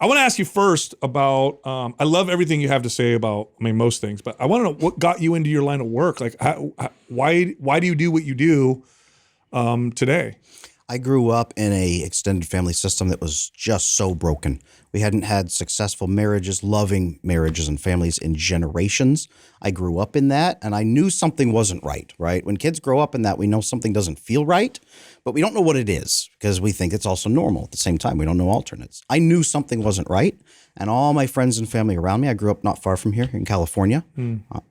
I want to ask you first about, I love everything you have to say about, most things, but I want to know what got you into your line of work. Like, why do you do what you do today? I grew up in a extended family system that was just so broken. We hadn't had successful marriages, loving marriages and families in generations. I grew up in that, and I knew something wasn't right, right? When kids grow up in that, we know something doesn't feel right, but we don't know what it is because we think it's also normal. At the same time, we don't know alternates. I knew something wasn't right, and all my friends and family around me, I grew up not far from here in California.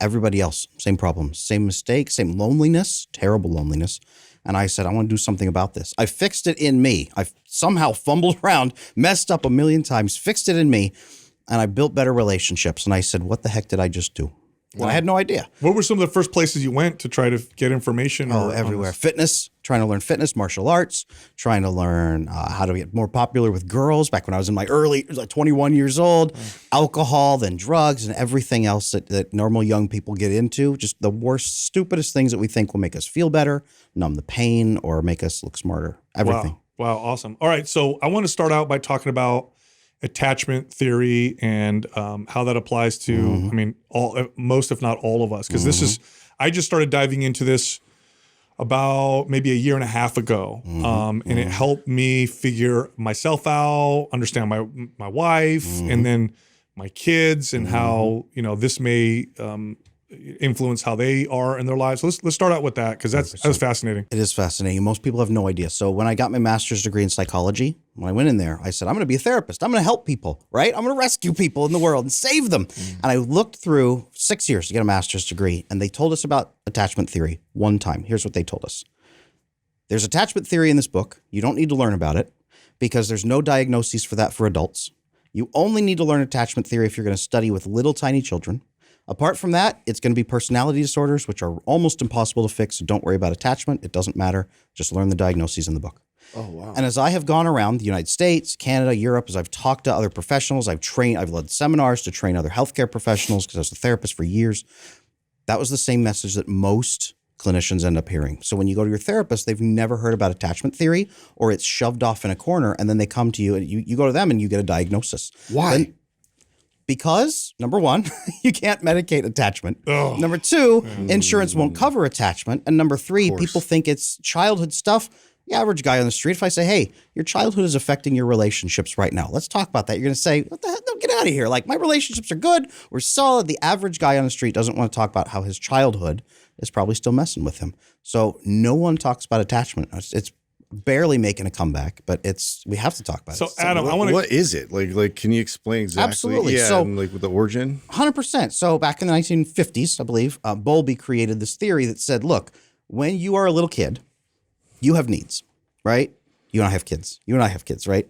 Everybody else, same problems, same mistakes, same loneliness, terrible loneliness. And I said, I want to do something about this. I fixed it in me. I somehow fumbled around, messed up a million times, fixed it in me, and I built better relationships. And I said, what the heck did I just do? Wow. And I had no idea. What were some of the first places you went to try to get information? Oh, everywhere. Fitness, trying to learn fitness, martial arts, trying to learn how to get more popular with girls back when I was in my early, like 21 years old, alcohol, then drugs, and everything else that normal young people get into. Just the worst, stupidest things that we think will make us feel better, numb the pain, or make us look smarter. Everything. Wow. Awesome. All right. So I want to start out by talking about attachment theory and how that applies to, most, if not all of us. Because I just started diving into this about maybe a year and a half ago. And it helped me figure myself out, understand my wife, and then my kids, and how, this may influence how they are in their lives. So let's start out with that, because that's fascinating. It is fascinating. Most people have no idea. So when I got my master's degree in psychology, when I went in there, I said, I'm going to be a therapist. I'm going to help people, right? I'm going to rescue people in the world and save them. And I looked through 6 years to get a master's degree, and they told us about attachment theory one time. Here's what they told us. There's attachment theory in this book. You don't need to learn about it because there's no diagnoses for that for adults. You only need to learn attachment theory if you're going to study with little tiny children. Apart from that, it's going to be personality disorders, which are almost impossible to fix. So don't worry about attachment. It doesn't matter. Just learn the diagnoses in the book. Oh, wow. And as I have gone around the United States, Canada, Europe, as I've talked to other professionals, I've led seminars to train other healthcare professionals because I was a therapist for years. That was the same message that most clinicians end up hearing. So when you go to your therapist, they've never heard about attachment theory, or it's shoved off in a corner, and then they come to you and you go to them and you get a diagnosis. Why? Because, number one, you can't medicate attachment. Ugh. Number two, insurance won't cover attachment. And number three, people think it's childhood stuff. The average guy on the street, if I say, hey, your childhood is affecting your relationships right now, let's talk about that. You're going to say, what the heck? No, get out of here. Like, my relationships are good. We're solid. The average guy on the street doesn't want to talk about how his childhood is probably still messing with him. So no one talks about attachment. It's barely making a comeback, but we have to talk about it. So Adam, what is it? Like, can you explain exactly? Absolutely. Yeah, so, and with the origin? 100%. So back in the 1950s, I believe, Bowlby created this theory that said, look, when you are a little kid, you have needs, right? You and I have kids. You and I have kids, right?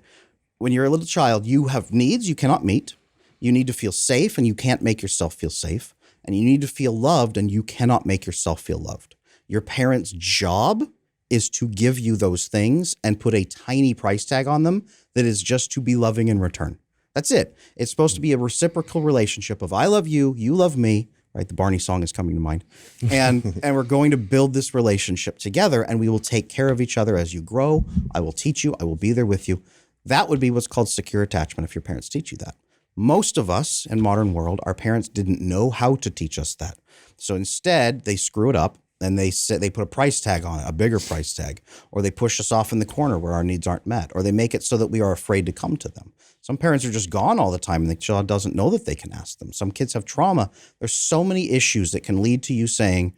When you're a little child, you have needs you cannot meet. You need to feel safe, and you can't make yourself feel safe. And you need to feel loved, and you cannot make yourself feel loved. Your parents' job is to give you those things and put a tiny price tag on them that is just to be loving in return. That's it. It's supposed to be a reciprocal relationship of I love you, you love me, right? The Barney song is coming to mind. And we're going to build this relationship together, and we will take care of each other as you grow. I will teach you. I will be there with you. That would be what's called secure attachment if your parents teach you that. Most of us in modern world, our parents didn't know how to teach us that. So instead, they screw it up. And they put a price tag on it, a bigger price tag, or they push us off in the corner where our needs aren't met, or they make it so that we are afraid to come to them. Some parents are just gone all the time and the child doesn't know that they can ask them. Some kids have trauma. There's so many issues that can lead to you saying,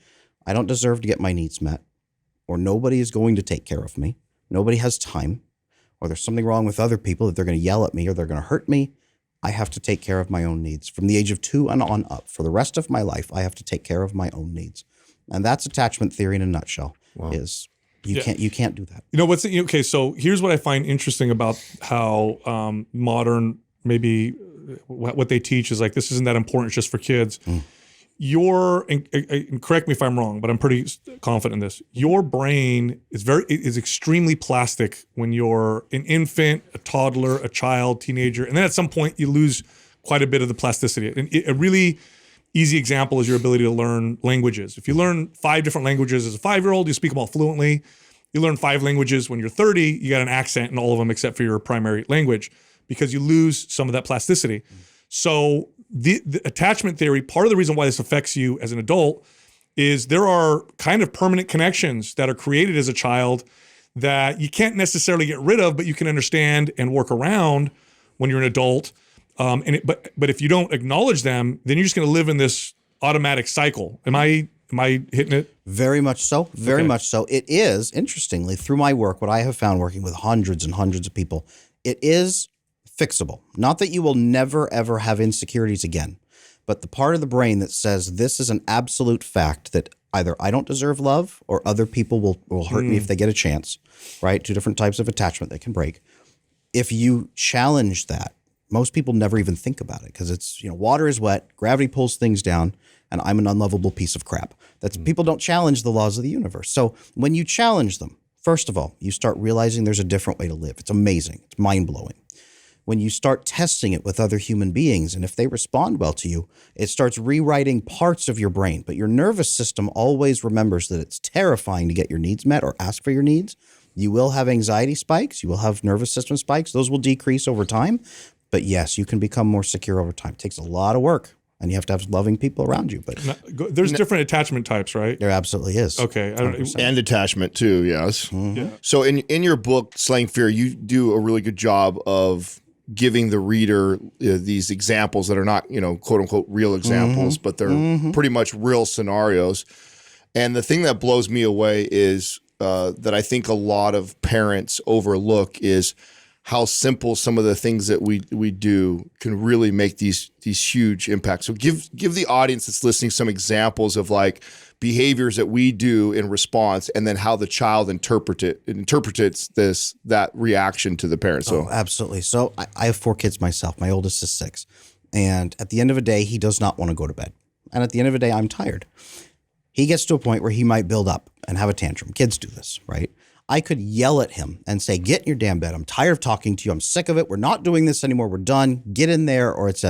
I don't deserve to get my needs met, or nobody is going to take care of me. Nobody has time, or there's something wrong with other people that they're going to yell at me or they're going to hurt me. I have to take care of my own needs. From the age of 2 and on up, for the rest of my life, I have to take care of my own needs. And that's attachment theory in a nutshell. Wow. You can't do that. Okay, so here's what I find interesting about how modern, maybe what they teach is like, this isn't that important just for kids. And correct me if I'm wrong, but I'm pretty confident in this. Your brain is extremely plastic when you're an infant, a toddler, a child, teenager, and then at some point you lose quite a bit of the plasticity. And a really easy example is your ability to learn languages. If you learn 5 different languages as a 5-year-old, you speak them all fluently. You learn 5 languages when you're 30, you got an accent in all of them except for your primary language. because you lose some of that plasticity. So the attachment theory, part of the reason why this affects you as an adult is there are kind of permanent connections that are created as a child that you can't necessarily get rid of, but you can understand and work around when you're an adult. But if you don't acknowledge them, then you're just going to live in this automatic cycle. Am I hitting it? Very much so. Very Okay. much so. It is, interestingly, through my work, what I have found working with hundreds and hundreds of people, it is fixable. Not that you will never, ever have insecurities again, but the part of the brain that says this is an absolute fact that either I don't deserve love or other people will hurt me if they get a chance, right? Two different types of attachment that can break. If you challenge that, most people never even think about it because it's, water is wet, gravity pulls things down, and I'm an unlovable piece of crap. That's people don't challenge the laws of the universe. So when you challenge them, first of all, you start realizing there's a different way to live. It's amazing. It's mind-blowing. When you start testing it with other human beings, and if they respond well to you, it starts rewriting parts of your brain. But your nervous system always remembers that it's terrifying to get your needs met or ask for your needs. You will have anxiety spikes. You will have nervous system spikes. Those will decrease over time. But yes, you can become more secure over time. It takes a lot of work, and you have to have loving people around you. But There's different attachment types, right? there absolutely is. Okay. And attachment too, yes. Yeah. So in your book, Slaying Fear, you do a really good job of giving the reader these examples that are not, quote unquote, real examples, but they're pretty much real scenarios. And the thing that blows me away is that I think a lot of parents overlook is how simple some of the things that we do can really make these huge impacts. So give the audience that's listening some examples of like behaviors that we do in response, and then how the child interprets that reaction to the parent. So Absolutely. So I have 4 kids myself. My oldest is 6. And at the end of the day, he does not want to go to bed. And at the end of the day, I'm tired. He gets to a point where he might build up and have a tantrum. Kids do this, right? I could yell at him and say, get in your damn bed. I'm tired of talking to you. I'm sick of it. We're not doing this anymore. We're done. Get in there, or it's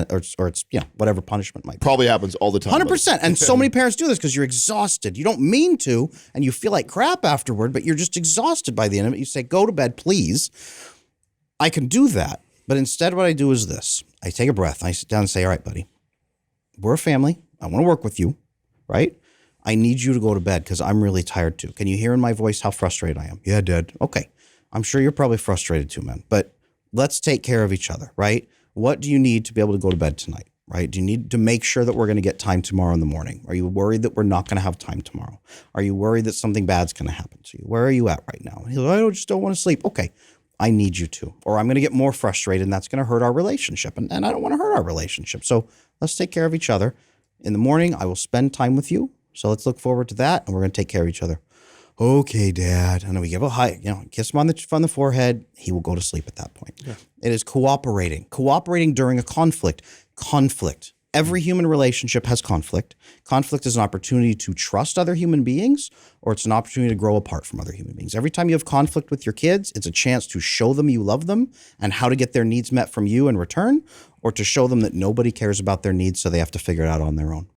whatever punishment might be. probably happens all the time. 100%. And so many parents do this because you're exhausted. You don't mean to, and you feel like crap afterward, but you're just exhausted by the end of it. You say, go to bed, please. I can do that. But instead, what I do is this. I take a breath. I sit down and say, all right, buddy, we're a family. I want to work with you, right? I need you to go to bed because I'm really tired too. Can you hear in my voice how frustrated I am? Yeah, Dad. Okay. I'm sure you're probably frustrated too, man. But let's take care of each other, right? What do you need to be able to go to bed tonight, right? Do you need to make sure that we're going to get time tomorrow in the morning? Are you worried that we're not going to have time tomorrow? Are you worried that something bad's going to happen to you? Where are you at right now? And he's like, I just don't want to sleep. Okay. I need you to, or I'm going to get more frustrated and that's going to hurt our relationship. And I don't want to hurt our relationship. So let's take care of each other. In the morning, I will spend time with you. So let's look forward to that, and we're going to take care of each other. Okay, Dad. And then we give a high, kiss him on the forehead. He will go to sleep at that point. Yeah. It is cooperating during a conflict. Every human relationship has conflict. Conflict is an opportunity to trust other human beings, or it's an opportunity to grow apart from other human beings. Every time you have conflict with your kids, it's a chance to show them you love them and how to get their needs met from you in return, or to show them that nobody cares about their needs, so they have to figure it out on their own.